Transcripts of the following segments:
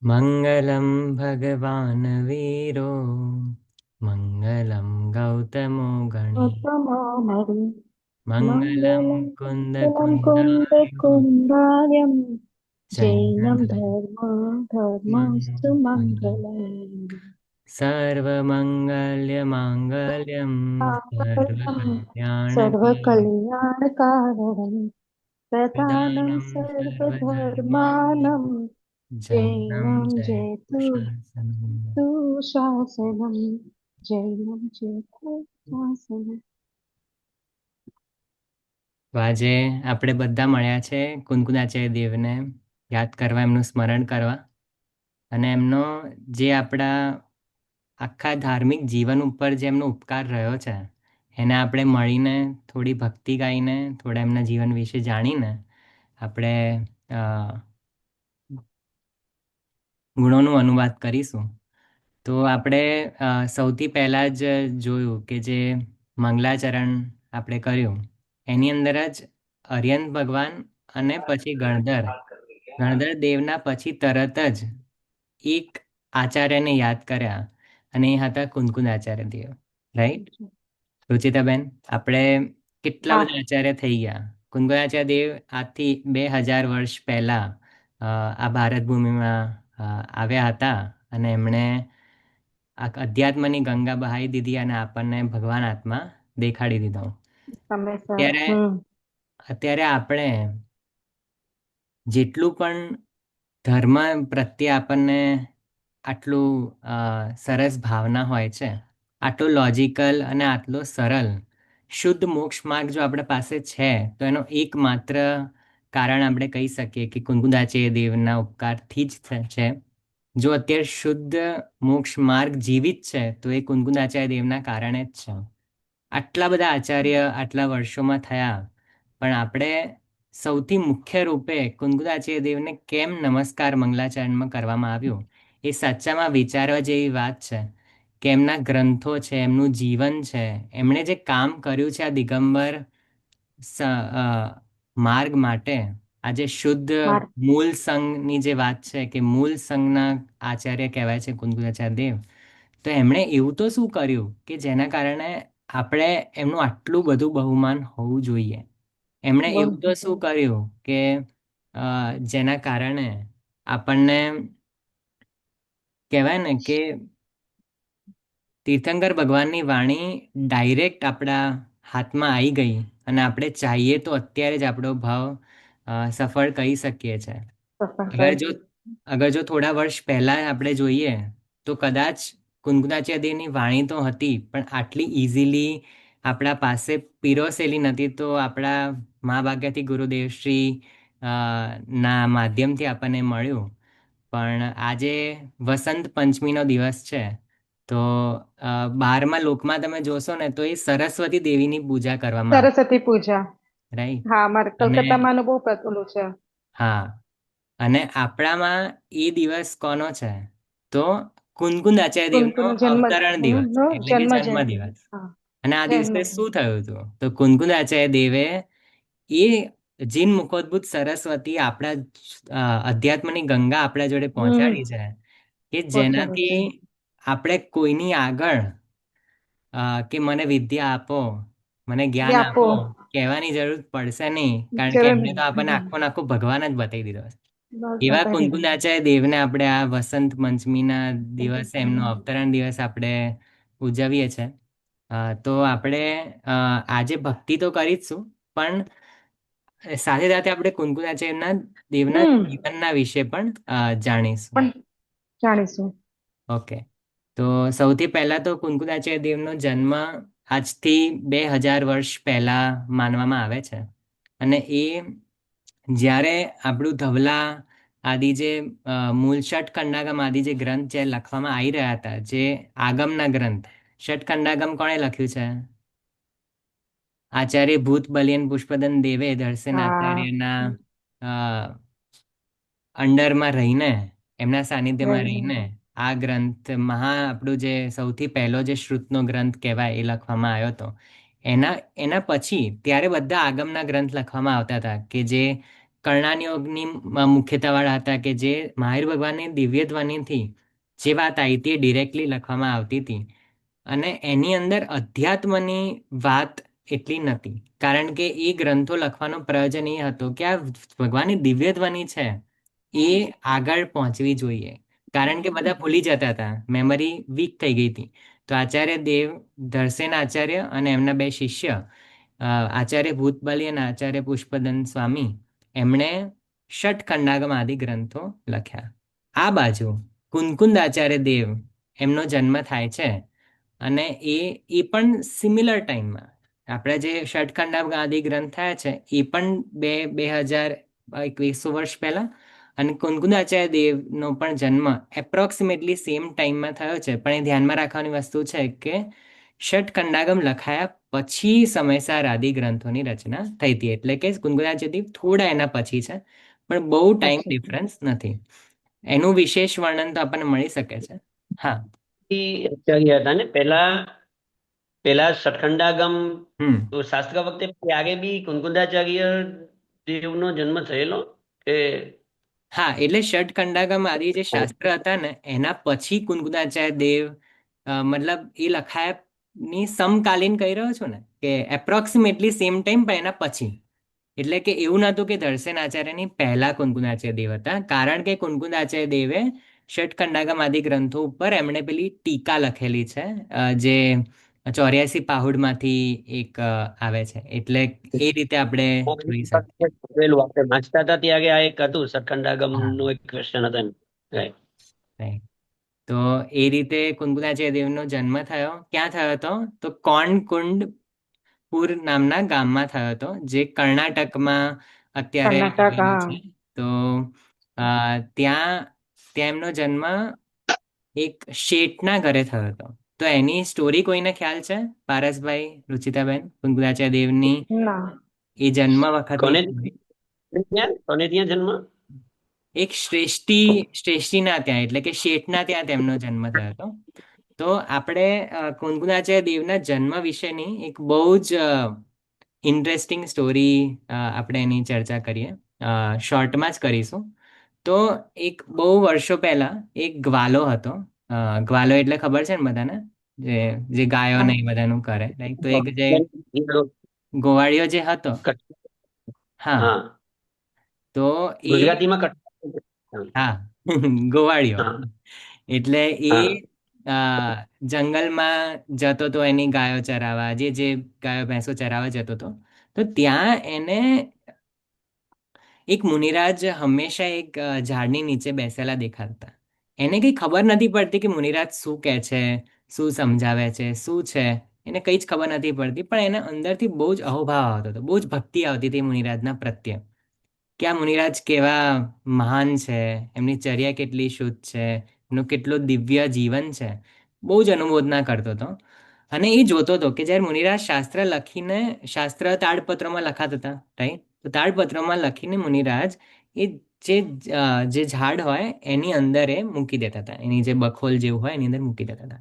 मङ्गलं भगवान् वीरो मङ्गलं गौतमो गणे उत्तमामरि मङ्गलं मङ्गलं मङ्गलं कुन्दकुन्दाय कुन्दकुन्दायं जैनं जयनधर्मस्तु धर्मोऽस्तु मङ्गलम् सर्वमङ्गल्यमाङ्गल्यं माङ्गल्यं सर्वकल्याणकारि सर्वकल्याणकारणं प्रदानं प्रदानं सर्वधर्माणां सर्वधर्माणां जैनं जैनं जयतु जयतु शासनम्। सुशासनं जैनं जयतु शासनम्। તો આજે આપણે બધા મળ્યા છે કુનકુનાચાર્ય દેવને યાદ કરવા, એમનું સ્મરણ કરવા અને એમનો જે આપણા આખા ધાર્મિક જીવન ઉપર જે એમનો ઉપકાર રહ્યો છે એને આપણે મળીને થોડી ભક્તિ ગાઈને થોડા એમના જીવન વિશે જાણીને આપણે અ, ગુણોનું અનુવાદ કરીશું. તો આપણે સૌથી પહેલાં જ જોયું કે જે મંગલાચરણ આપણે કર્યું એની અંદર જ અર્યન ભગવાન અને પછી ગણધર દેવના પછી તરત જ એક આચાર્યને યાદ કર્યા અને એ હતા કુનકુન આચાર્ય દેવ. રાઈટ રુચિતાબેન? આપણે કેટલા હા, બધા આચાર્ય થઈ ગયા. કુનકુન આચાર્ય દેવ આજથી 2000 વર્ષ પહેલા આ ભારત ભૂમિમાં આવ્યા હતા અને એમણે આ અધ્યાત્મની ગંગા બહાઈ દીધી અને આપણને ભગવાન આત્મા દેખાડી દીધો. સમયસર. ત્યારે અત્યારે આપણે જેટલું પણ ધર્મ પ્રત્યે આપણને આટલું સરસ ભાવના હોય છે, આટલું લોજિકલ અને આટલો સરળ શુદ્ધ મોક્ષ માર્ગ જો આપણા પાસે છે તો એનો એકમાત્ર કારણ આપણે કહી શકીએ કે કુંકુદાચે દેવના ઉપકારથી જ છે. જો અત્યારે શુદ્ધ મોક્ષ માર્ગ જીવિત છે તો એ કુંકુદાચાર્ય દેવના કારણે જ છે. આટલા બધા આચાર્ય આટલા વર્ષોમાં થયા, પણ આપણે સૌથી મુખ્ય રૂપે કુંકુદાચાર્ય દેવને કેમ નમસ્કાર મંગલાચરણમાં કરવામાં આવ્યું એ સાચામાં વિચારવા જેવી વાત છે. કે એમના ગ્રંથો છે, એમનું જીવન છે, એમણે જે કામ કર્યું છે આ દિગંબર માર્ગ માટે, આજે શુદ્ધ માર મૂળ સંઘની જે વાત છે કે મૂળ સંઘના આચાર્ય કહેવાય છે કુંકુદાચાર્ય દેવ. તો એમણે એવું તો શું કર્યું કે જેના કારણે આપણે એમનું આટલું બધું બહુમાન હોવું જોઈએ? એમણે બહુ એવું તો શું કર્યું કે જેના કારણે આપણને કહેવાય ને કે તીર્થંકર ભગવાનની વાણી ડાયરેક્ટ આપણા હાથમાં આવી ગઈ અને આપણે ચાહીએ તો અત્યારે જ આપણો ભાવ સફળ કરી શકીએ છે. સફળ અગર કરી જો દીધું. અગર જો થોડા વર્ષ પહેલાં આપણે જોઈએ તો કદાચ કુંકુદાચાર્યની વાણી તો હતી પણ આટલી ઇઝીલી આપણા પાસે પીરોસેલી નથી. તો આપણા મા ભાગ્યથી ગુરુદેવશ્રી ના માધ્યમથી આપણને મળ્યું. પણ આજે વસંત પંચમીનો દિવસ છે તો 12મા લોકમાં તમે જોશો ને તો એ સરસ્વતી દેવીની પૂજા કરવામાં આવે. સરસ્વતી પૂજા. રાઈટ? હા, મારે અને કલકત્તામાં આનું બહુ પેલું છે. હા, અને આપણામાં એ દિવસ કોનો છે? તો કુનકુન આચાર્ય દેવનો કુંકુનો જન્મ અવતરણ દિવસ નો એટલે કે જન્મ જન્મ જયંતિ. દિવસ. હા, અને આ જન્મ દિવસે શું જયંતિ. થયું હતું? તો કુનકુન આચાર્ય દેવે એ જીન મુખોદ્ભૂત સરસ્વતી આપણા અધ્યાત્મની ગંગા આપણા જોડે પહોંચાડી છે કે પહોંચાડે જેનાથી છે. આપણે કોઈની આગળ કે મને વિદ્યા આપો, મને એ જ્ઞાન આપો. આપો કહેવાની જરૂર પડશે નહીં, કારણ કે ચરણ. એમને તો આપણને આખો ને આખો ભગવાન જ બતાવી દીધો છે. બસ એવા બતાવી દીધું. કુનકુનાચાર્ય દેવને આપણે આ વસંત પંચમીના દિવસે એમનો અવતરણ દિવસ આપણે ઉજવીએ છીએ. તો આપણે આજે ભક્તિ તો કરી જ છું, પણ સાથે સાથે આપણે કુનકુનાચાર્યના દેવના હમ જીવનના વિશે પણ જાણીશું. પણ જાણીશું. ઓકે. તો સૌથી પહેલાં તો કુનકુનાચાર્ય દેવનો જન્મ આજથી 2000 વર્ષ પહેલાં માનવામાં આવે છે. અને એ જ્યારે આપણું ધવલા આદિ જે મૂળ ષટખંડાગમ આદિ જે ગ્રંથ જે લખવામાં આવી રહ્યા હતા, જે આગમના ગ્રંથ, ષટખંડાગમ કોણે લખ્યું છે? આચાર્ય ભૂત બલિયન પુષ્પદન દેવે દર્શન હા. આચાર્યના અંડરમાં રહીને, એમના સાનિધ્યમાં રહીને. રહીને આ ગ્રંથ આપણું જે સૌથી પહેલો જે શ્રુતનો ગ્રંથ કહેવાય એ લખવામાં આવ્યો હતો. એના એના પછી ત્યારે બધા આગમના ગ્રંથ લખવામાં આવતા હતા કે જે કર્ણાનિયોગની મુખ્યતાવાળા હતા કે જે મહાવીર ભગવાનની દિવ્ય ધ્વનિથી જે વાત આવી હતી એ ડિરેક્ટલી લખવામાં આવતી હતી. અને એની અંદર અધ્યાત્મની વાત એટલી નથી, કારણ કે એ ગ્રંથો લખવાનો પ્રયોજન એ હતો કે આ ભગવાનની દિવ્ય ધ્વનિ છે એ આગળ પહોંચવી જોઈએ, કારણ કે બધા ભૂલી જતા હતા, મેમરી વીક થઈ ગઈ હતી. તો આચાર્ય દેવ, ધરસેન આચાર્ય અને એમના બે શિષ્ય આચાર્ય ભૂતબલી અને આચાર્ય પુષ્પદંત સ્વામી, એમણે ષટખંડાગમ આદિ ગ્રંથો લખ્યા. આ બાજુ કુનકુંદ આચાર્ય દેવ, એમનો જન્મ થાય છે અને એ પણ સિમિલર ટાઈમમાં, આપણા જે ષટખંડાગમ આદિ ગ્રંથ થયા છે એ પણ બે બે હજાર 2100 વર્ષ પહેલા, અને કુનકુંદાચાર્ય દેવનો પણ જન્મ એપ્રોક્સિમેટલી સેમ ટાઈમમાં થયો છે. પણ એ ધ્યાનમાં રાખવાની વસ્તુ છે કે ષટખંડાગમ લખાયા પછી સમયસાર આદિ ગ્રંથોની રચના થઈ હતી, એટલે કે કુનકુંદાચાર્ય દેવ થોડા એના પછી છે, પણ બહુ ટાઈમ અચ્છા. ડિફરન્સ નથી. એનું વિશેષ વર્ણન તો આપણને મળી શકે છે. હા. આચાર્ય હતા ને પેલા, પેલા સતખંડાગમ હમ. તો શાસ્ત્ર વખતે પછી આગે બી કુનકુંદાચાર્ય દેવનો જન્મ થયેલો કે? હા, એટલે ષટખંડાગમ આદિ જે શાસ્ત્ર હતા ને એના પછી કુનકુંદાચાર્ય દેવ, મતલબ એ લખાયાની સમકાલીન કહી રહ્યો છું ને, કે એપ્રોક્સિમેટલી સેમ ટાઈમ પણ એના પછી. એટલે કે એવું નહોતું કે ધર્સેન આચાર્યની પહેલા કુનકુંદાચાર્ય દેવ હતા, કારણ કે કુનકુંદાચાર્ય દેવે ષટખંડાગમ આદિ ગ્રંથો ઉપર એમણે પેલી ટીકા લખેલી છે, જે 84 પાહુડમાંથી એક આવે છે, એટલે એ રીતે આપણે જોઈ શકીએ. પેલું આપણે વાંચતા હતા ત્યારે આ એક હતું સતખંડાગમ હા. નું એક ક્વેશ્ચન હતા ને. Right. Right. તો એ રીતે કુનકુંદાચાર્ય દેવનો જન્મ થયો. ક્યાં થયો હતો? તો કોણકુંડપુર નામના ગામમાં થયો હતો, જે કર્ણાટકમાં અત્યારે કર્ણાટક, આવેલું હા. છે. તો ત્યાં ત્યાં એમનો જન્મ એક શેઠના ઘરે થયો હતો. તો એની સ્ટોરી કોઈને ખ્યાલ છે? પારસભાઈ, રુચિતાબેન, કુનકુંદાચાર્ય દેવની ના. એ જન્મ વખતની કોને સ્ટોરી. કોને ત્યાં જન્મ? એક શ્રેષ્ઠીના ત્યાં, એટલે કે શેઠના ત્યાં તેમનો જન્મ થયો હતો. તો આપણે કુનકુંદાચાર્ય દેવના જન્મ વિશેની એક બહુ જ ઇન્ટરેસ્ટિંગ સ્ટોરી આપણે એની ચર્ચા કરીએ. શોર્ટમાં જ કરીશું. તો એક બહુ વર્ષો પહેલા એક ગ્વાલો હતો. ગ્વાલો એટલે ખબર છે ને બધાને, જે જે ગાયો ને હા. એ બધાનું કરે, રાઈટ? તો એક જે ગોવાળિયો જે હતો, હા, હા, તો એ, ગુજરાતીમાં હા, ગોવાળિયો. હા એટલે એ હા. જંગલમાં જતો તો એની ગાયો ચરાવવા, જે જે ગાયો ભેંસો ચરાવવા જતો હતો. તો ત્યાં એને એક મુનિરાજ હંમેશા એક ઝાડની નીચે બેસેલા દેખાતા. એને કંઈ ખબર નથી પડતી કે મુનિરાજ શું કહે છે, શું સમજાવે છે, શું છે, એને કંઈ જ ખબર નથી પડતી. પણ એને અંદરથી બહુ જ અહોભાવ આવતો હતો, બહુ જ ભક્તિ આવતી હતી મુનિરાજના પ્રત્યે, કે આ મુનિરાજ કેવા મહાન છે, એમની ચર્યા કેટલી શુદ્ધ છે, એનું કેટલું દિવ્ય જીવન છે, બહુ જ અનુમોદના કરતો હતો. અને એ જોતો હતો કે જ્યારે મુનિરાજ શાસ્ત્ર લખીને, શાસ્ત્ર તાડપત્રોમાં લખાતા હતા, રાઈટ? તો તાડપત્રોમાં લખીને મુનિરાજ એ જે જે ઝાડ હોય એની અંદર એ મૂકી દેતા હતા, એની જે બખોલ જેવું હોય એની અંદર મૂકી દેતા હતા.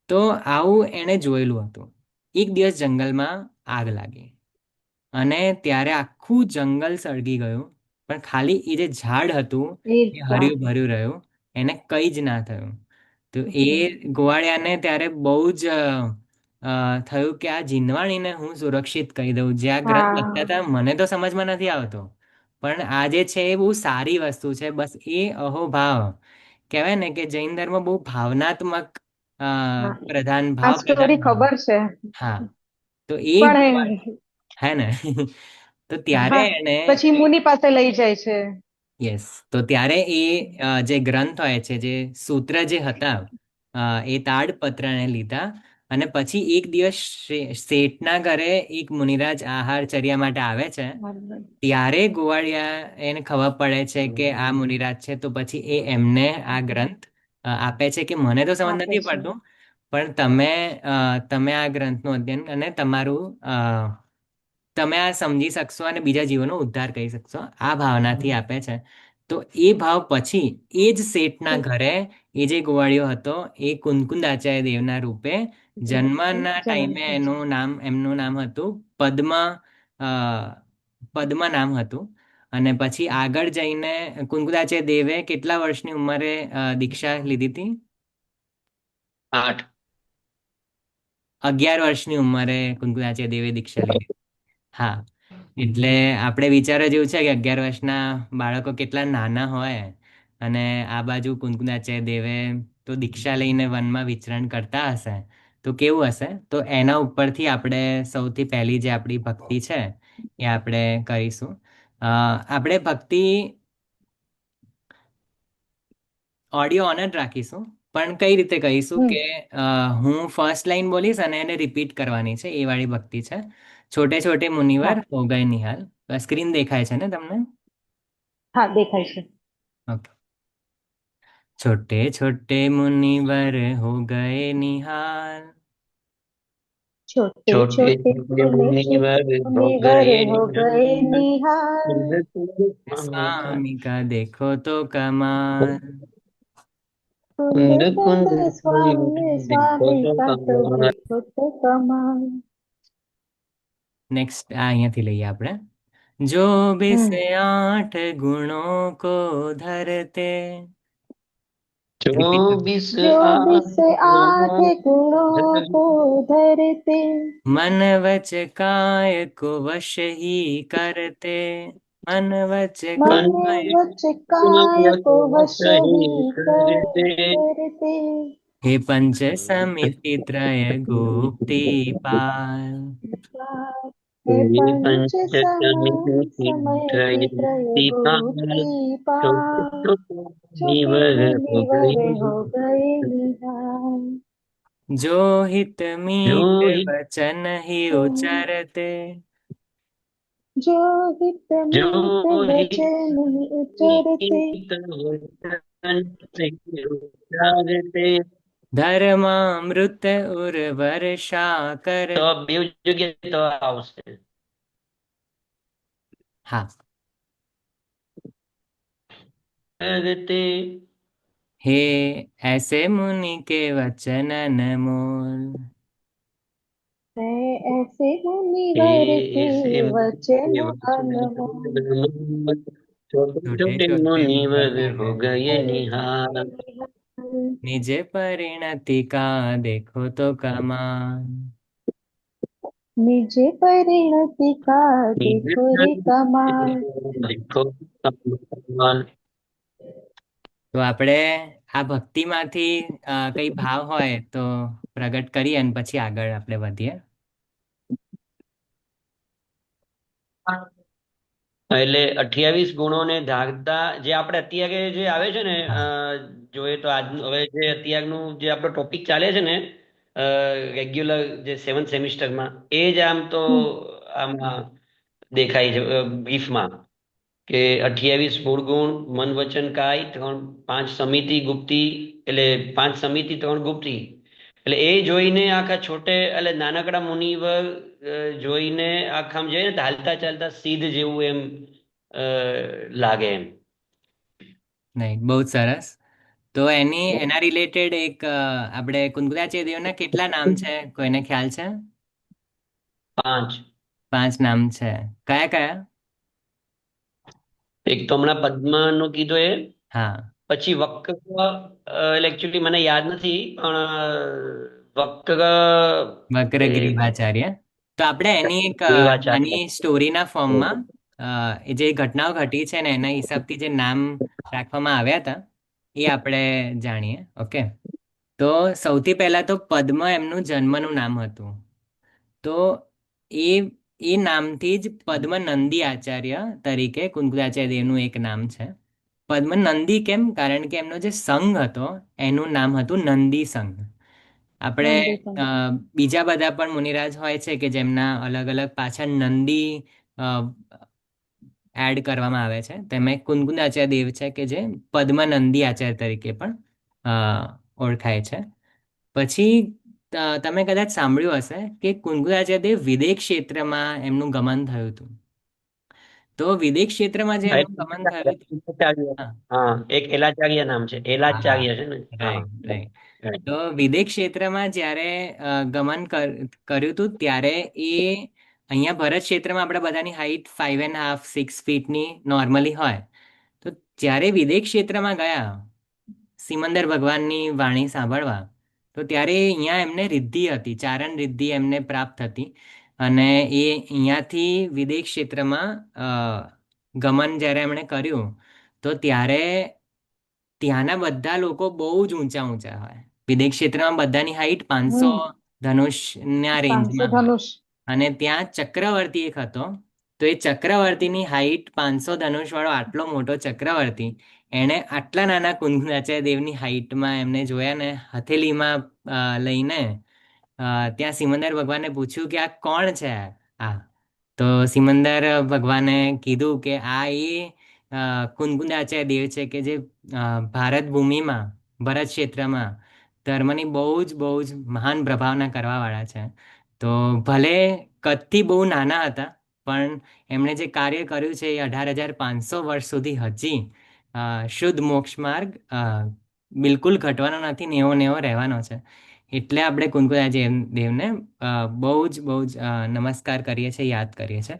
તો આવું એણે જોયેલું હતું. એક દિવસ જંગલમાં આગ લાગી અને ત્યારે આખું જંગલ સળગી ગયું, પણ ખાલી એ જે ઝાડ હતું એ એ જા- હર્યું ભર્યું રહ્યું, એને કંઈ જ ના થયું. તો એ હમ. ગોવાળિયાને ત્યારે બહુ જ થયું કે આ જીનવાણીને હું સુરક્ષિત કહી દઉં. જે આ ગ્રંથ લખતા હા. હતા મને તો સમજમાં નથી આવતો, પણ આ જે છે એ બહુ સારી વસ્તુ છે. બસ એ અહોભાવ કહેવાય ને, કે જૈન ધર્મ બહુ ભાવનાત્મક અ, હા. પ્રધાન, આ ભાવ પ્રધાન સ્ટોરી ધર્મ. ખબર છે, હા. તો એ પણ હે ને તો ત્યારે હા, એને, પછી મુનિ પાસે લઈ જાય છે. યસ, તો ત્યારે એ જે ગ્રંથ હોય છે, જે સૂત્ર જે હતા, એ તાડપત્રને લીધા. અને પછી એક દિવસ શેઠના ઘરે એક મુનિરાજ આહારચર્યા માટે આવે છે. ત્યારે ગોવાળિયા એને ખબર પડે છે કે આ મુનિરાજ છે. તો પછી એ એમને આ ગ્રંથ આપે છે કે મને તો સમજ આપે નથી છે. પડતું, પણ તમે આ ગ્રંથનું અધ્યયન અને તમારું તમે આ સમજી શકશો અને બીજા જીવોનો ઉદ્ધાર કરી શકશો, આ ભાવનાથી આપે છે. તો એ ભાવ પછી એ જ શેઠના ઘરે એ જે ગોવાળિયો હતો એ કુનકુંદાચાર્ય દેવના રૂપે જન્મના જન્મ ટાઈમે થાય છે. એમનું નામ હતું પદ્મ, અ, પદ્મ નામ હતું. અને પછી આગળ જઈને કુંકુદાચાર્ય દેવે કેટલા વર્ષની ઉંમરે દીક્ષા લીધી હતી? 8. 11 વર્ષની ઉંમરે કુંકુદાચાર્ય દેવે દીક્ષા લીધી. હા, એટલે આપણે વિચારવા જેવું છે કે 11 વર્ષના બાળકો કેટલા નાના હોય, અને આ બાજુ કુંકુદાચાર્ય દેવે તો દીક્ષા લઈને વનમાં વિચરણ કરતા હશે, તો કેવું હશે. તો એના ઉપરથી આપણે સૌથી પહેલી જે આપણી ભક્તિ છે એ આપણે કરીશું. આપણે ભક્તિ ઓડિયો ઓન જ રાખીશું, પણ કઈ રીતે કહીશું હમ કે હું ફર્સ્ટ લાઈન બોલીશ અને એને રિપીટ કરવાની છે, એ વાળી ભક્તિ છે. છોટે છોટે મુનિવર હા હો ગए નિહાલ. સ્ક્રીન દેખાય છે ને તમને? હા દેખાય છે. ઓકે. छोटे छोटे मुनिवर हो गए निहाल, छोटे छोटे छोटे छोटे मुनि मुनिवर हो मुनिवर गए हो गए निहाल, निहाल। स्वामी का। स्वामी का देखो तो कमाल, कुंद कुंद कुंद कुंद स्वामी देखो स्वामी तो का तो कमाल। देखो तो कमाल। નેક્સ્ટ આ અહીંયાથી લઈએ આપણે. जो बिस हम्म 8 गुणों को धरते, जो रिपीट. बिस जो भी से आठ आत्मा गुणों को धरते, मन वच काय को वश ही करते, मन वच मन मन काय, वच काय को वश सही ही करते। करते। हे पंच समिति त्रय गुप्ती पाल. हे पंच समय पंचतमिति समय की त्रय त्रयीतिपाल। गुप्ती छोटे पाल। छोटे छोटे मुनिवर हो मुनिवर गए, हो गए निहाल। जो हित जो मीत ही वचन ही जो उचरते, जो हित जो मीत ही वचन उचरते, जागते। धर्मामृत उर्वरशा તો कर. બે જગ્યાએ તો આવશે. हाँ. જાગતે हे ऐसे मुनि के वचन न मोल, है ऐसे હે मुनिवर के એસે वचन अनमोल। मुनि छोटे छोटे छोटे छोटे मुनिवर हो मुनिवर हो गए गए निहाल। निहाल। निज परिणति का देखो तो कमाल. निज परिणति का देखो रे कमाल। देखो कमाल। તો આપણે આ ભક્તિમાંથી કઈ ભાવ હોય તો પ્રગટ કરીએ અને પછી આગળ આપણે વધીએ. એટલે 28 ગુણોને ધારતા જે આપણે અત્યારે જે આવે છે ને, હા. જોઈએ તો આજ હવે જે અત્યારનું જે આપણો ટોપિક ચાલે છે ને, રેગ્યુલર જે 7th સેમિસ્ટરમાં, એ જ આમ તો હમ આમાં દેખાય છે બ્રીફમાં, કે 28 મૂળ ગુણ, મન વચન કાય, ત્રણ પાંચ સમિતિ ગુપ્તી, એટલે પાંચ સમિતિ ત્રણ ગુપ્તી. એટલે એ જોઈને આખા છોટે એટલે નાનકડા મુનિવર જોઈને આખામ જઈએ ને તો હાલતા ચાલતા સીધ જેવું એમ લાગે એમ. નહીં, બહુ જ સરસ. તો એના રિલેટેડ એક આપણે કુંકુદાચાર્ય દેવના કેટલા નામ છે, કોઈને ખ્યાલ છે? 5. 5 નામ છે. કયા કયા? એક તો હમણાં પદ્માનું કીધું એ. હા. પછી વક્ર, એટલે એકચ્યુઅલી મને યાદ નથી, પણ વક્ર એ વક્રગ્રીવાચાર્ય. તો આપણે એની એક દેવાચાર્ય. નાની સ્ટોરીના ફોર્મમાં એ જે ઘટનાઓ ઘટી છે ને એના હિસાબથી જે નામ રાખવામાં આવ્યા હતા એ આપણે જાણીએ. ઓકે. તો સૌથી પહેલા તો પદ્મ એમનું જન્મનું નામ હતું. તો એ એ નામથી જ પદ્મનંદી આચાર્ય તરીકે કુંકુદાચાર્ય દેવનું એક નામ છે. પદ્મનંદી કેમ? કારણ કે એમનો જે સંઘ હતો એનું નામ હતું નંદી સંઘ. આપણે નંદીસન બીજા બધા પણ મુનિરાજ હોય છે કે જેમના અલગ અલગ પાછળ નંદી એડ કરવામાં આવે છે. તેમાં કુંકુદાચાર્ય દેવ છે કે જે પદ્મનંદી આચાર્ય તરીકે પણ અ, ઓળખાય છે. પછી તમે કદાચ સાંભળ્યું હશે કે કુંકુદાચાર્ય દેવ વિદેશ ક્ષેત્રમાં એમનું ગમન થયું હતું. તો વિદેશ ક્ષેત્રમાં જે એમનું ગમન થયું હતું. એલાચાર્ય. હા. હા, એક એલાચાર્ય નામ છે, હા, એલાચાર્ય છે ને. હા. Right right. તો વિદેશ ક્ષેત્રમાં જ્યારે ગમન કર્યું હતું ત્યારે એ અહીંયા ભરત ક્ષેત્રમાં આપણે બધાની હાઈટ 5.5 6 ફીટની નોર્મલી હોય. તો જ્યારે વિદેશ ક્ષેત્રમાં ગયા સિમંદર ભગવાનની વાણી સાંભળવા, તો ત્યારે અહીંયા એમને રિદ્ધિ હતી, ચારણ રિદ્ધિ એમને પ્રાપ્ત હતી. અને એ અહીંયાથી વિદેશ ક્ષેત્રમાં ગમન જ્યારે એમણે કર્યું, તો ત્યારે ત્યાંના બધા લોકો બહુ જ ઊંચા ઊંચા હોય. વિદેશ ક્ષેત્રમાં બધાની હાઈટ 500 હમ ધનુષના 500 રેન્જમાં હોય. ધનુષ. અને ત્યાં ચક્રવર્તી એક હતો. તો એ ચક્રવર્તીની હાઈટ 500 ધનુષ વાળો આટલો મોટો ચક્રવર્તી, એણે આટલા નાના કુંદનાચાર્ય દેવની હાઈટમાં એમને જોયા ને હથેલીમાં લઈને ત્યાં સિમંદર ભગવાનને પૂછ્યું કે આ કોણ છે આ. તો સિમંદર ભગવાને કીધું કે આ એ કુંદકુંદાચાર્ય દેવ છે કે જે ભારત ભૂમિમાં ભરત ક્ષેત્રમાં ધર્મની બહુ જ મહાન પ્રભાવના કરવાવાળા છે. તો ભલે કદથી બહુ નાના હતા, પણ એમણે જે કાર્ય કર્યું છે એ 18,500 વર્ષ સુધી હજી શુદ્ધ મોક્ષ માર્ગ બિલકુલ ઘટવાનો નથી, નેવો નેવો રહેવાનો છે. એટલે આપણે કુંકુદાજી દેવને બહુ જ નમસ્કાર કરીએ છીએ, યાદ કરીએ છીએ.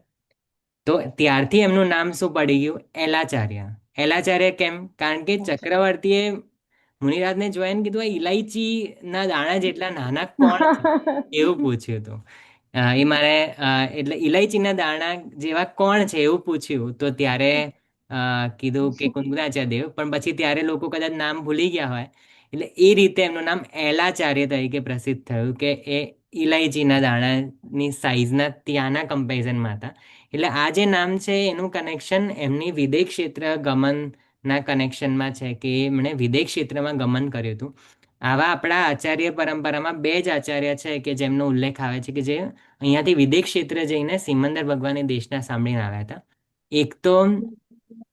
તો ત્યારથી એમનું નામ શું પડી ગયું? એલાચાર્ય. એલાચાર્ય કેમ? કારણ કે ચક્રવર્તીએ મુનિરાજને જોઈને કીધું આ ઇલાયચીના દાણા જેટલા નાના કોણ છે એવું પૂછ્યું હતું. એ મારે એટલે ઇલાયચીના દાણા જેવા કોણ છે એવું પૂછ્યું. તો ત્યારે કીધું કે કુંદનાચાર્ય દેવ, પણ પછી ત્યારે લોકો કદાચ નામ ભૂલી ગયા હોય, એટલે એ રીતે એમનું નામ એલાચાર્ય તરીકે પ્રસિદ્ધ થયું કે એ ઇલાયચીના દાણાની સાઈઝના ત્યાંના કમ્પેરિઝનમાં હતા. એટલે આ જે નામ છે એનું કનેક્શન એમની વિદેશ ક્ષેત્ર ગમનના કનેક્શનમાં છે કે એમણે વિદેશ ક્ષેત્રમાં ગમન કર્યું હતું. આવા આપણા આચાર્ય પરંપરામાં બે જ આચાર્ય છે કે જેમનો ઉલ્લેખ આવે છે કે જે અહીંયાથી વિદેશ ક્ષેત્ર જઈને સિમંદર ભગવાનની દેશના સાંભળીને આવ્યા હતા. એક તો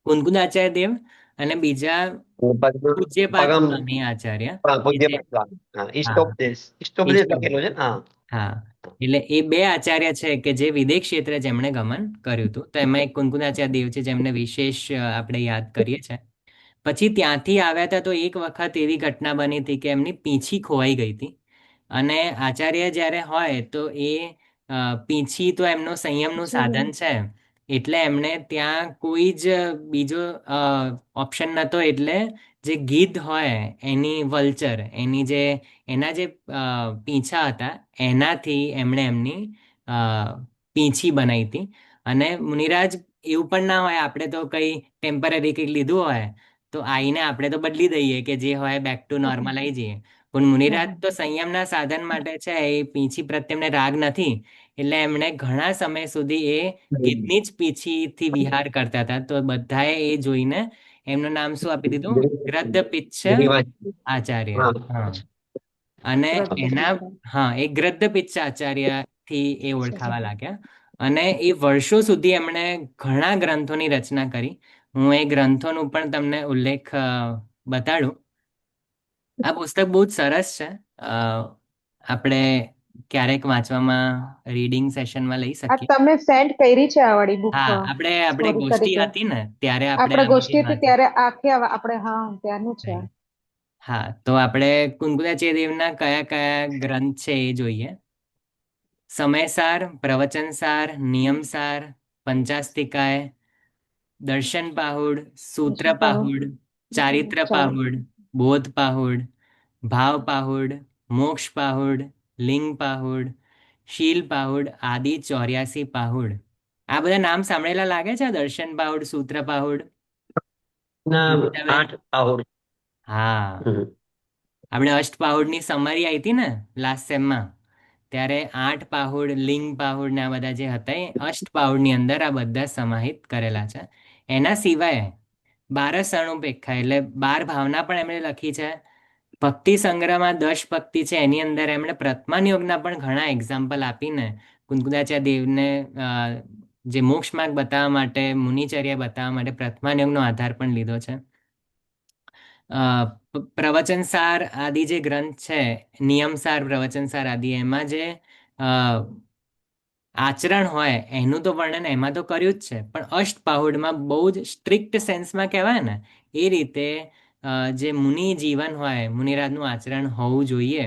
કુંદકુદાચાર્ય દેવ અને બીજા પૂજ્યપાદ પગમ સ્વામી આચાર્ય કે પૂજ્ય જે હા હા ઈષ્ટોપદેશ ઈષ્ટ લખેલો છે. હા. હા, એટલે એ બે આચાર્ય છે કે જે વિદેશ ક્ષેત્રે જેમણે ગમન કર્યું હતું. તો એમાં એક કુંકુદાચાર્ય દેવ છે જેમને વિશેષ આપણે યાદ કરીએ છીએ. પછી ત્યાંથી આવ્યા હતા તો એક વખત એવી ઘટના બની હતી કે એમની પીંછી ખોવાઈ ગઈ હતી. અને આચાર્ય જ્યારે હોય તો એ પીંછી તો એમનો સંયમનું સાધન છે, એટલે એમણે ત્યાં કોઈ જ બીજો ઓપ્શન નહોતો. એટલે જે ગીધ હોય એની વલ્ચર, એના જે પીંછા હતા એનાથી એમણે એમની અ, પીંછી બનાવી હતી. અને મુનિરાજ એવું પણ ના હોય, આપણે તો કંઈ ટેમ્પરરી કંઈક લીધું હોય તો આઈને આપણે તો બદલી દઈએ કે જે હોય બેક ટુ નોર્મલ આવી જઈએ. પણ મુનિરાજ તો સંયમના સાધન માટે છે, એ પીંછી પ્રત્યે એમને રાગ નથી. એટલે એમણે ઘણા સમય સુધી એ ગીધની જ પીંછીથી વિહાર કરતા હતા. તો બધાએ એ જોઈને એમનું નામ શું આપી દીધું? ગ્રદ્ધ પિચ્છ રિવાજ. આચાર્ય. હા. હા, અને એના ગ્રદ્ધપિત્ત. હા એ ગ્રદ્ધ પિચ્છ આચાર્યથી એ ઓળખાવા લાગ્યા. અને એ વર્ષો સુધી એમણે ઘણા ગ્રંથોની રચના કરી. હું એ ગ્રંથોનું પણ તમને ઉલ્લેખ બતાડું. આ પુસ્તક બહુ જ સરસ છે. અ, આપણે ક્યારેક વાંચવામાં રીડિંગ સેશનમાં લઈ આ શકીએ. તમે સેન્ડ કરી છે આ વાળી બુક હા, આપણે સ્ટોરી ગોષ્ઠી તરીકે? હતી ને ત્યારે આપણે આપણે આમાંથી ગોષ્ઠી હતી વાંચ્યું. ત્યારે આખી આપણે, હા ત્યારનું છે. હા, તો આપણે કુંકુદાચાર્ય દેવના કયા કયા ગ્રંથ છે એ જોઈએ. સમયસાર, પ્રવચનસાર, નિયમસાર, પંચાસ્તિકાય, દર્શન પાહુડ, સૂત્ર દર્શન પાહો. પાહુડ, ચારિત્ર ચાલ. પાહુડ, બોધ પાહુડ, ભાવ પાહુડ, મોક્ષ પાહુડ, લિંગ પાહુડ, શીલ પાહુડ, આદિ 84 પાહુડ. આ બધા નામ સાંભળેલા લાગે છે? દર્શન પાહુડ, સૂત્ર પાહુડ, ના, યોગિતાબેન? 8 આહોર. હા, હમ. આપણે અષ્ટપાહુડની સમરી આવી હતી ને લાસ્ટ સેમમાં, ત્યારે 8 પાહુડ, લિંગ પાહુડ ને આ બધા જે હતા એ અષ્ટપાહુડની અંદર આ બધા સમાહિત કરેલા છે. એના સિવાય 12 અણુપેક્ષા એટલે 12 ભાવના પણ એમણે લખી છે. ભક્તિ સંગ્રહમાં 10 ભક્તિ છે, એની અંદર એમણે પ્રત્માન યોગના પણ ઘણા એક્ઝામ્પલ આપીને કુંકુદાચાર્ય દેવને જે મોક્ષ માર્ગ બતાવવા માટે, મુનિચર્યા બતાવવા માટે પ્રત્માન યોગનો આધાર પણ લીધો છે. પ્રવચનસાર આદિ જે ગ્રંથ છે, નિયમસાર, પ્રવચનસાર આદિ, એમાં જે અ, આચરણ હોય એનું તો વર્ણન એમાં તો કર્યું જ છે, પણ અષ્ટપાહુડમાં બહુ જ સ્ટ્રિક્ટ સેન્સમાં કહેવાય ને એ રીતે જે મુનિ જીવન હોય, મુનિરાજનું આચરણ હોવું જોઈએ,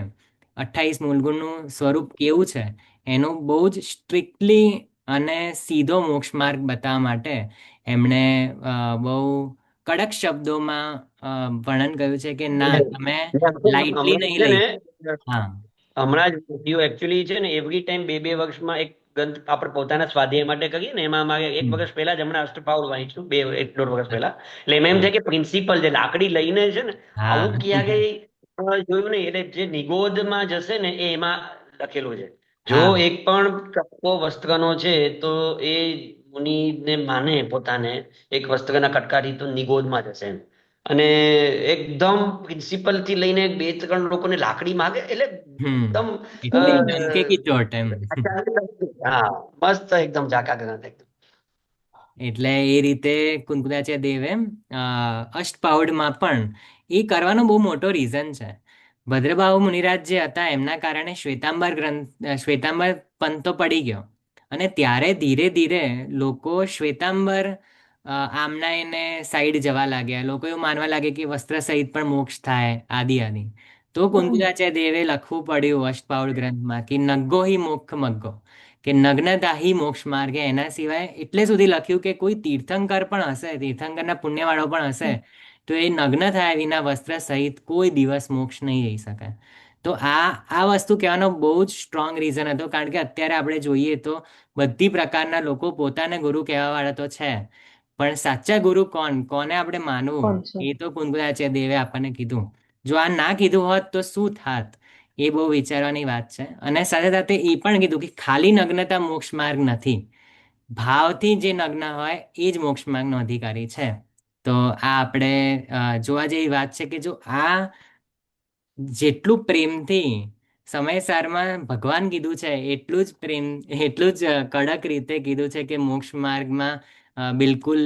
28 મૂલગુણનું સ્વરૂપ કેવું છે એનું બહુ જ સ્ટ્રિક્ટલી અને સીધો મોક્ષ માર્ગ બતાવવા માટે એમણે બહુ કડક શબ્દોમાં વર્ણન કર્યું છે કે ના, તમે લાઇટલી હમણાં નહીં છે લઈ. ને, હા. હમણાં જ વિડીયો એકચ્યુઅલી છે ને એવરી ટાઈમ બે બે વર્ષમાં એક ગ્રંથ આપણે પોતાના સ્વાધ્યાય માટે કરીએ ને, એમાં મારે એક હમ. વર્ષ પહેલા જ હમણાં અષ્ટપાઉલ વાંચ્યું, બે એક દોઢ વર્ષ પહેલા. એટલે એમાં એમ હા. છે કે પ્રિન્સિપલ છે, લાકડી લઈને છે ને, હા. આવું ક્યારેય જોયું નહીં. એટલે જે નિગોદમાં જશે ને એ એમાં લખેલું છે. જો હા. એક પણ કટકો વસ્ત્રનો છે તો એ મુનિને માને પોતાને એક વસ્ત્રના કટકાથી તો નિગોદમાં જશે એમ. અને એકદમ પ્રિન્સિપલ થી લઈને બે ત્રણ લોકોને લાકડી માગે એટલે હમ. એકદમ અ, એટલે ડંકે કી ચોટ એમ. હા, મસ્ત એકદમ ઝાકા ગ્રંથ એકદમ. એટલે એ રીતે કુંકુદાચાર્ય દેવે અષ્ટપાઉડમાં પણ એ કરવાનો બહુ મોટો રીઝન છે. ભદ્રબાહુ મુનિરાજ જે હતા એમના કારણે શ્વેતાંબર પંથ તો પડી ગયો. અને ત્યારે ધીરે ધીરે લોકો શ્વેતાંબર આમના એને સાઈડ જવા લાગ્યા. લોકો એવું માનવા લાગ્યા કે વસ્ત્ર સહિત પણ મોક્ષ થાય આદિ આદિ. તો કુંકુદાચાર્ય દેવે લખવું પડ્યું અષ્ટપાઉડ ગ્રંથમાં કે નગ્ગો હિ મોક્ષ મગ્ગો, કે નગ્નતા હિ મોક્ષ માર્ગે. એના સિવાય એટલે સુધી લખ્યું કે કોઈ તીર્થંકર પણ હશે, તીર્થંકરના પુણ્યવાળો પણ હશે, તો એ નગ્ન થયા વિના વસ્ત્ર સહિત કોઈ દિવસ મોક્ષ નહીં જઈ શકે. તો આ વસ્તુ કહેવાનો બહુ જ સ્ટ્રોંગ રીઝન હતો, કારણ કે અત્યારે આપણે જોઈએ તો બધી પ્રકારના લોકો પોતાને ગુરુ કહેવાવાળા તો છે, પણ સાચા ગુરુ કોણ, કોને આપણે માનવું, કોણ છે? એ તો કુંકુદાચાર્ય દેવે આપણને કીધું. જો આ ના કીધું હોત તો શું થાત, એ બહુ વિચારવાની વાત છે. અને સાથે સાથે એ પણ કીધું કે ખાલી નગ્નતા મોક્ષ માર્ગ નથી, ભાવથી જે નગ્ન હોય એ જ મોક્ષ માર્ગનો અધિકારી છે. તો આ આપણે જોવા જેવી વાત છે કે જો આ જેટલું પ્રેમથી સમયસારમાં ભગવાન કીધું છે, એટલું જ પ્રેમ, એટલું જ કડક રીતે કીધું છે કે મોક્ષ માર્ગમાં બિલકુલ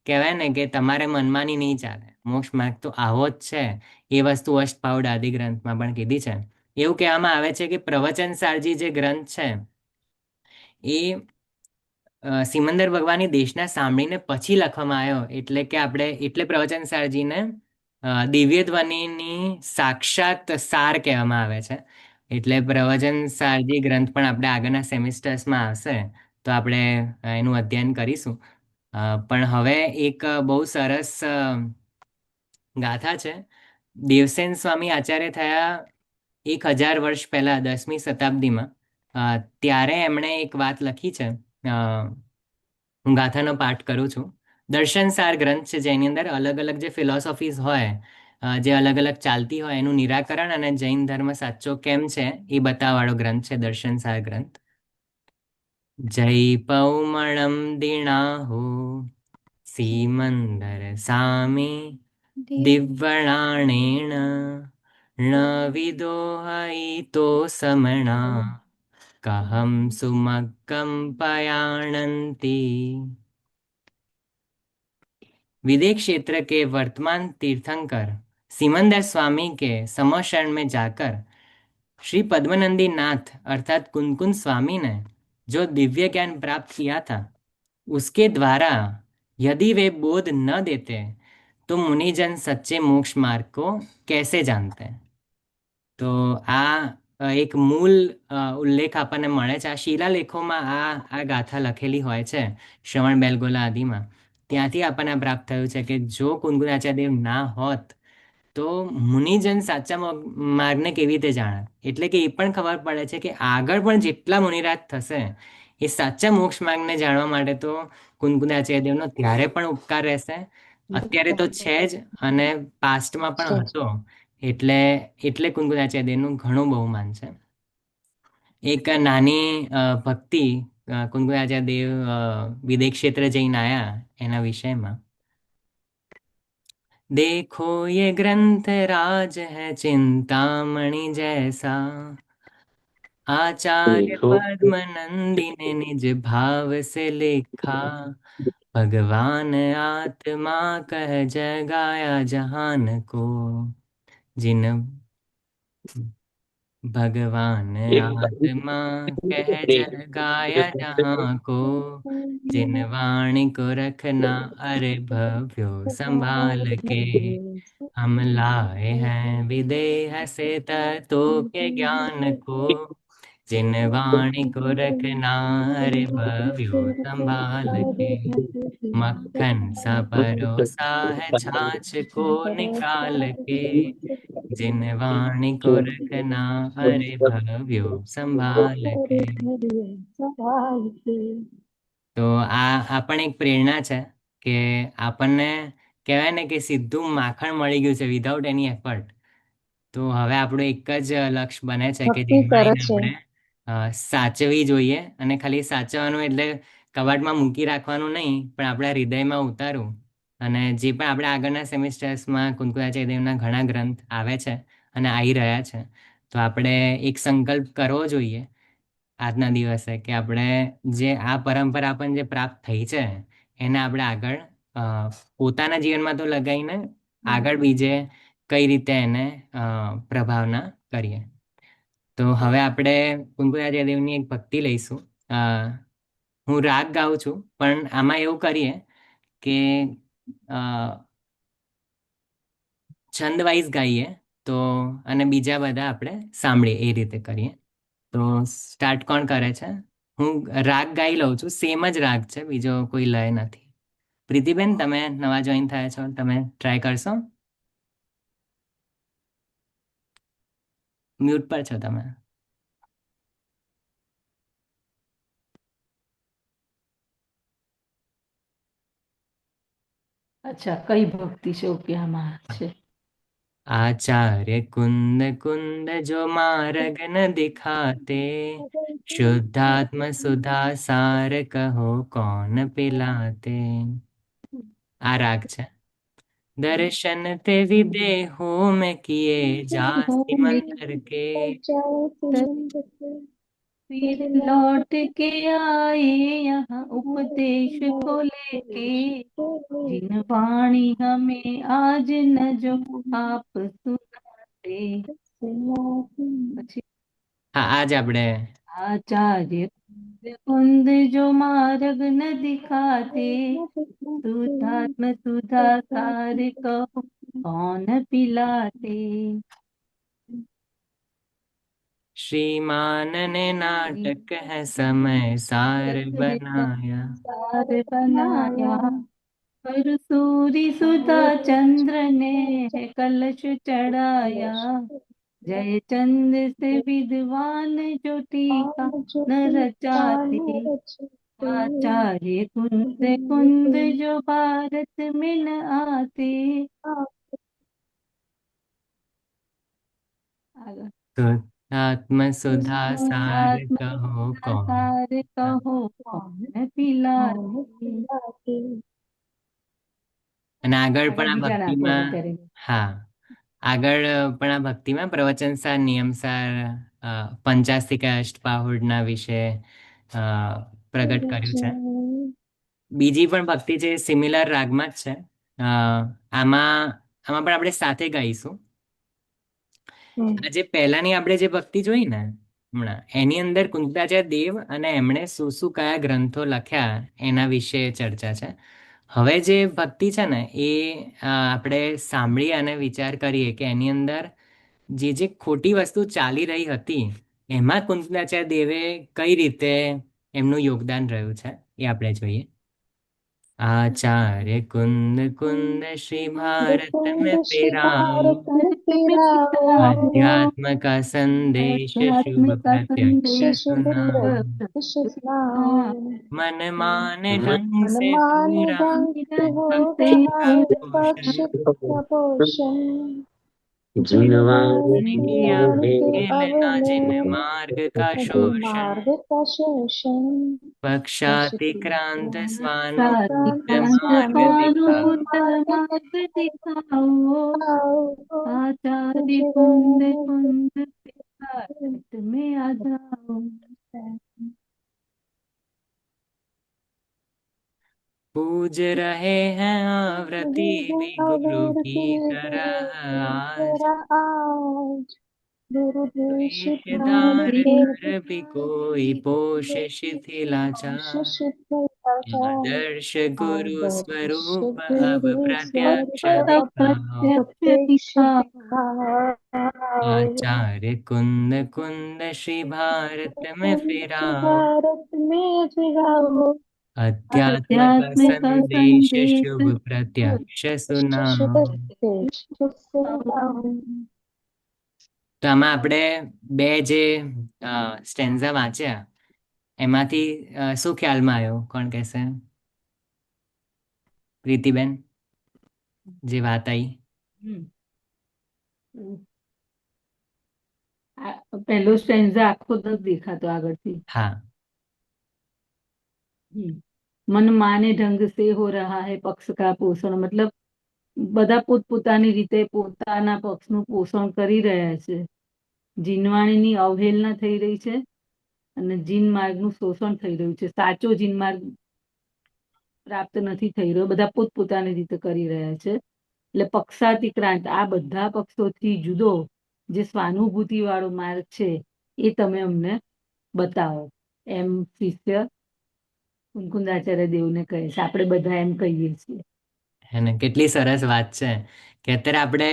કહેવાય ને કે તમારે મનમાની નહીં ચાલે. મોક્ષ માર્ગ તો આવો જ છે. એ વસ્તુ અષ્ટપાઉડ આદિ ગ્રંથમાં પણ કીધી છે. એવું કહેવામાં આવે છે કે પ્રવચન સારજી જે ગ્રંથ છે એ સિમંદર ભગવાનની દેશના સાંભળીને પછી લખવામાં આવ્યો. એટલે કે આપણે એટલે પ્રવચન સારજીને દિવ્ય ધ્વનિની સાક્ષાત સાર કહેવામાં આવે છે. એટલે પ્રવચન સારજી ગ્રંથ પણ આપણે આગળના સેમિસ્ટર્સમાં આવશે, તો આપણે એનું અધ્યયન કરીશું. પણ હવે એક બહુ સરસ ગાથા છે. દેવસેન સ્વામી આચાર્ય થયા 1000 વર્ષ પહેલા, 10મી શતાબ્દીમાં. ત્યારે એમણે એક વાત લખી છે. હું ગાથાનો પાઠ કરું છું. દર્શનસાર ગ્રંથ છે, જેની અંદર અલગ અલગ જે ફિલોસોફીઝ હોય, જે અલગ અલગ ચાલતી હોય, એનું નિરાકરણ અને જૈન ધર્મ સાચો કેમ છે એ બતાવવાળો ગ્રંથ છે દર્શનસાર ગ્રંથ. જય પૌમણમ દિણાહો સીમંદર સામી દિવ્યણાણેણ ન વિદોહઈતો સમણા કહમ સુમગ્ગમ પયાણંતી. विदेह क्षेत्र के वर्तमान तीर्थंकर सिमंदर स्वामी के समशरण में जाकर श्री पद्मनंदी नाथ अर्थात कुनकुन स्वामी ने जो दिव्य ज्ञान प्राप्त किया था, उसके द्वारा यदि वे बोध न देते तो मुनिजन सच्चे मोक्ष मार्ग को कैसे जानते. તો આ એક મૂળ ઉલ્લેખ આપણને મળે છે. આ શિલાલેખોમાં આ ગાથા લખેલી હોય છે, શ્રવણ બેલગોલા આદિમાં. ત્યાંથી આપણને પ્રાપ્ત થયું છે કે જો કુંકુદાચાર્ય દેવ ના હોત તો મુનિજન સાચા માર્ગને કેવી રીતે જાણે. એટલે કે એ પણ ખબર પડે છે કે આગળ પણ જેટલા મુનિરાજ થશે એ સાચા મોક્ષ માર્ગને જાણવા માટે તો કુંકુદાચાર્ય દેવનો ત્યારે પણ ઉપકાર રહેશે, અત્યારે તો છે જ, અને પાસ્ટમાં પણ છે જ. હતો. એટલે એટલે કુંકુદાચાર્ય દેવનું ઘણું બહુમાન છે. એક નાની ભક્તિ કુંકુદાચાર્ય દેવ વિદેહ ક્ષેત્ર જઈને આયા એના વિષયમાં. देखो ये ग्रंथ राज है चिंतामणि जैसा, आचार्य देखो पद्म नंदी ने निज भाव से लिखा, भगवान आत्मा कह जगाया जहान को, जिन भगवान आत्मा कह जगाया जहां को, जिन वाणी को रखना अरे भव्यो संभाल के, हम लाए हैं विदेह से तत्व के ज्ञान को, जिन वाणी को रखनार भव्यो संभाल के। मक्खन सा परोसा है छाछ को निकाल के। जिन वाणी को रखना हरे भव्यो संभाल के। તો આ પણ એક પ્રેરણા છે કે આપણને કહેવાય ને કે સીધું માખણ મળી ગયું છે વિધાઉટ એની એફર્ટ. તો હવે આપણું એક જ લક્ષ્ય બને છે કે ભક્તિ કરે જીવવાણીને છે. આપણે સાચવવી જોઈએ. અને ખાલી સાચવવાનું એટલે કબાટમાં મૂકી રાખવાનું નહીં, પણ આપણા હૃદયમાં ઉતારવું. અને જે પણ આપણે આગળના સેમિસ્ટર્સમાં કુંકુયાચાર્ય દેવના ઘણા ગ્રંથ આવે છે અને આવી રહ્યા છે, તો આપણે એક સંકલ્પ કરવો જોઈએ આજના દિવસે કે આપણે જે આ પરંપરા પણ જે પ્રાપ્ત થઈ છે એને આપણે આગળ અ, પોતાના જીવનમાં તો લગાવીને આગળ બીજે કઈ રીતે એને પ્રભાવના કરીએ. તો હવે આપણે કુંકુયાચાર્ય દેવની એક ભક્તિ લઈશું. અ, હું રાગ ગાઉં છું, પણ આમાં એવું કરીએ કે અ, છંદ વાઇઝ ગાઈએ. તો અને બીજા બધા આપણે સાંભળીએ એ રીતે કરીએ. તો સ્ટાર્ટ કોણ કરે છે? હું રાગ ગાઈ લઉં છું, સેમ જ રાગ છે, બીજો કોઈ લય નથી. પ્રીતિબેન, તમે નવા જોઈન થયા છો, તમે ટ્રાય કરશો? મ્યુટ પર છો તમે. અચ્છા, કઈ ભક્તિ છે? ઓકે, આમાં છે. आचार्य कुंद कुंद जो मार्ग न दिखाते, शुद्धात्म सुधा सार कहो कौन पिलाते. આ રાગ છે. दर्शन ते विदेहो में किए जा सिमंदर के। फिर लौट के आए यहाँ उपदेश को लेके, जिन वाणी हमें आज न जो आप सुनाते. પછી હા, આજ આપણે आचार्य कुंद जो मार्ग न दिखाते, शुद्धात्म सुधा सार कहो कौन पिलाते. श्रीमान ने नाटक है समय सार बनाया। सार बनाया, पर सूरी सुधा चंद्र ने है कलश चढ़ाया. जय चंद से विद्वान जो टीका न रचाते, आचार्य कुंद कुंद जो भारत में न आते. आगे. शुद्धात्म सुधा सार आत्म कहो कौन। सार कहो कौन पिलाते. અને આગળ આગળ પણ આ બીજા નાખો ભક્તિમાં, અત્યારે. હા, આગળ પણ આ ભક્તિમાં પ્રવચનસાર નિયમસાર પંચાસ્તિકા અષ્ટપાહુડના વિશે અ, પ્રગટ કર્યું છે. બીજી પણ ભક્તિ છે, સિમિલર રાગમાં જ છે. આમાં આમાં પણ આપણે સાથે ગાઈશું. આજે પહેલાની આપણે જે ભક્તિ જોઈ ને હમણાં, એની અંદર કુંતાચાર્ય દેવ અને એમણે શું શું કયા ગ્રંથો લખ્યા એના વિશે ચર્ચા છે. હવે જે ભક્તિ છે ને એ આપણે સાંભળીએ અને વિચાર કરીએ કે એની અંદર જે જે ખોટી વસ્તુ ચાલી રહી હતી એમાં કુંતાચાર્ય દેવે કઈ રીતે એમનું યોગદાન રહ્યું છે એ આપણે જોઈએ. आचार्य कुंद कुंद श्री भारत में फिराओ, अध्यात्म का संदेश शुभ आध्यात्म का प्रत्यक्ष संदेश सुनाओ। मन माने ढंग से पूरा जिन्होंने किया अवहेलना, जिन मार्ग का शोषण, पक्षातिक्रांत स्वानुभूत मार्ग दिखाओ। मार्ग दिखाओ. आचार्य कुंद कुंद भारत में आ जाओ. पूज रहे हैं आव्रति भी गुरु की तरह आज। दुर्देश वेशधार भारते धर भी कोई पोष शिथिलाचार, शिथिलाचार आदर्श गुरु आदर्श स्वरूप अब गुरु प्रत्यक्ष स्वरूप तब दिखाओ। प्रत्यक्ष प्रत्यक्ष दिखाओ। दिखाओ। आचार्य कुंद कुंद श्री भारत में फिराओ, भारत में जगाओ। अध्यात्म का अध्यात्म का संदेश शुभ संदेश प्रत्यक्ष सुनाओ। તો આમાં આપણે બે જે સ્ટેન્ઝા વાંચ્યા એમાંથી શું ખ્યાલમાં આવ્યો? કોણ કહેશે? પ્રીતિબેન, જે વાત આવી. હમ. પહેલો સ્ટેન્ઝા આખો નથી દેખાતો આગળથી. હા, मन माने ढंग से हो रहा है पक्ष का पोषण, मतलब બધા પોતપોતાની રીતે પોતાના પક્ષનું પોષણ કરી રહ્યા છે. જીનવાણીની અવહેલના થઈ રહી છે અને જીન માર્ગનું શોષણ થઈ રહ્યું છે. સાચો જીન માર્ગ પ્રાપ્ત નથી થઈ રહ્યો. બધા પોતપોતાની રીતે કરી રહ્યા છે. એટલે પક્ષાતિક્રાંત, આ બધા પક્ષોથી જુદો જે સ્વાનુભૂતિ વાળો માર્ગ છે એ તમે અમને બતાવો, એમ શિષ્ય કુંકુંદાચાર્ય દેવને કહે છે. આપણે બધા એમ કહીએ છીએ. એને કેટલી સરસ વાત છે કે અત્યારે આપણે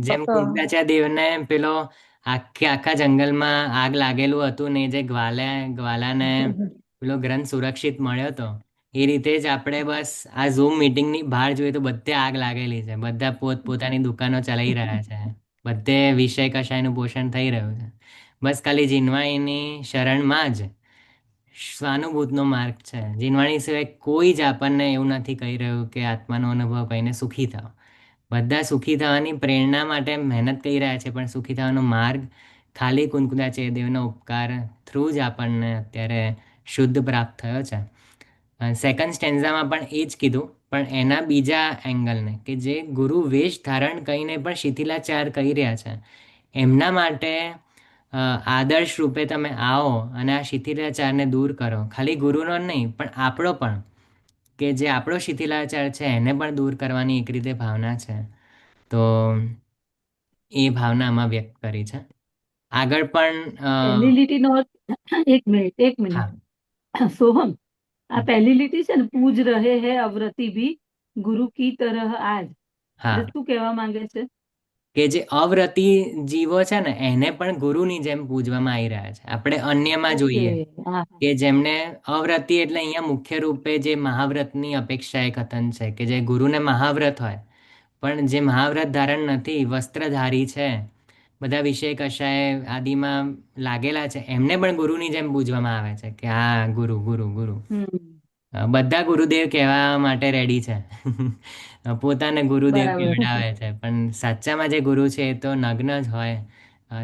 જેમ કુંતાચા દેવને પેલો આખા જંગલમાં આગ લાગેલું હતું ને જે ગ્વાલાને પેલો ગ્રંથ સુરક્ષિત મળ્યો હતો, એ રીતે જ આપણે બસ આ ઝૂમ મીટિંગની બહાર જોઈએ તો બધે આગ લાગેલી છે. બધા પોતપોતાની દુકાનો ચલાવી રહ્યા છે, બધે વિષય કષાયનું પોષણ થઈ રહ્યું છે. બસ ખાલી જીનવાણીની શરણમાં જ સ્વાનુભૂતનો માર્ગ છે. જીનવાણી સિવાય કોઈ જ આપણને એવું નથી કહી રહ્યું કે આત્માનો અનુભવ કરીને સુખી થાવ. બધા સુખી થવાની પ્રેરણા માટે મહેનત કરી રહ્યા છે, પણ સુખી થવાનો માર્ગ ખાલી કુંકુદાચાર્ય દેવના ઉપકાર થ્રુ જ આપણને અત્યારે શુદ્ધ પ્રાપ્ત થયો છે. સેકન્ડ સ્ટેન્ઝામાં પણ એ જ કીધું, પણ એના બીજા એંગલને કે જે ગુરુ વેશ ધારણ કરીને પણ શિથિલાચાર કરી રહ્યા છે એમના માટે આદર્શ રૂપે તમે આવો અને આ શિથિલાચારને દૂર કરો. ખાલી ગુરુનો જ નહીં પણ આપણો પણ, કે જે આપણો શિથિલાચાર છે એને પણ દૂર કરવાની એક રીતે ભાવના છે. તો એ ભાવના આમાં વ્યક્ત કરી છે. આગળ પણ પહેલી લીટીનો અર્થ, એક હા મિનિટ સોહમ, આ પહેલી લીટી છે ને, પૂજ રહે હે અવરતી ભી ગુરુ કી તરહ આજ, હા, એટલે શું કહેવા માંગે છે? કે જે અવ્રતી જીવો છે ને એને પણ ગુરુની જેમ પૂજવામાં આવી રહ્યા છે. આપણે અન્યમાં ઓકે, જોઈએ હા કે જેમને અવ્રતી એટલે અહીંયા મુખ્ય રૂપે જે મહાવ્રતની અપેક્ષા એ કથન છે કે જે ગુરુને મહાવ્રત હોય પણ જે મહાવ્રત ધારણ નથી, વસ્ત્રધારી છે, બધા વિષય કશાય આદિમાં લાગેલા છે, એમને પણ ગુરુની જેમ પૂજવામાં આવે છે કે હા ગુરુ ગુરુ ગુરુ. હમ, બધા ગુરુદેવ કહેવા માટે રેડી છે. પોતાને ગુરુદેવ બરાબર. કહેવડાવે છે, પણ સાચામાં જે ગુરુ છે એ તો નગ્ન જ હોય.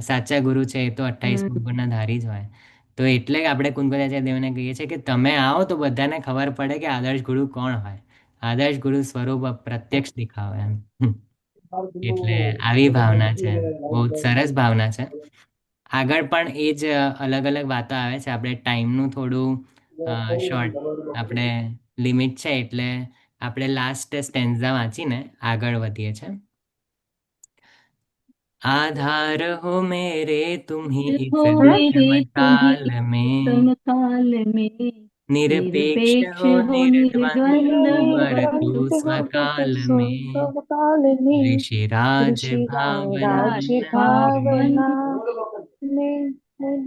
સાચા ગુરુ છે એ તો 28 હમ, ગુરુના ધારી જ હોય. તો એટલે આપણે કુંકુજાચાર્ય દેવને કહીએ છીએ કે તમે આવો તો બધાને ખબર પડે કે આદર્શ ગુરુ કોણ હોય. આદર્શ ગુરુ સ્વરૂપ પ્રત્યક્ષ દેખાવ એમ. એટલે આવી ભાવના છે, બહુ જ સરસ ભાવના છે. આગળ પણ એ જ અલગ અલગ વાતો આવે છે. આપણે ટાઈમનું થોડું શોર્ટ આપણે લિમિટ છે એટલે આપણે લાસ્ટ સ્ટેન્ઝા વાંચીને આગળ વધીએ છીએ. आधार हो मेरे तुम ही इस हो मेरे विषम तुम ही काल में, समकाल में, निरपेक्ष निरपेक्ष हो हो निर्द्वंद निर्द्वंद हो वर्तु वर्तु स्वकाल में, काल में ऋषिराज ऋषि भावना राज्य मनोरमे। भावना में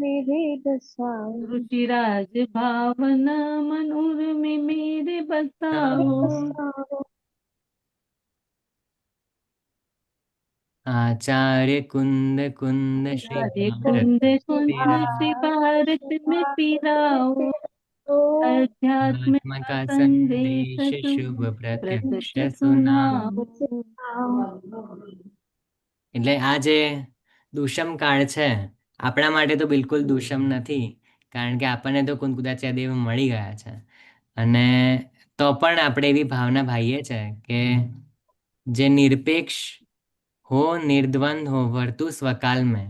मेरे बसाओ। रुचिराज भावना मनोर में मेरे बसाओ। बसाओ। आचार्य कुंद कुंद श्री राधे भारत कुंद कुंद श्री भारत भारत में फिराओ, अध्यात्म आत्मा का का संदेश संदेश शुभ तुम प्रत्यक्ष प्रत्यक्ष सुनाओ. सुनाओ। એટલે આ જે દુષમ કાળ છે આપણા માટે તો બિલકુલ દુષમ નથી, કારણ કે આપણને તો કુંકુદાચાર્ય દેવ મળી ગયા છે. અને તો પણ આપણે એવી ભાવના ભાઈએ છે કે જે નિરપેક્ષ हो निर्द्वंद हो वर्तु स्वकाल में,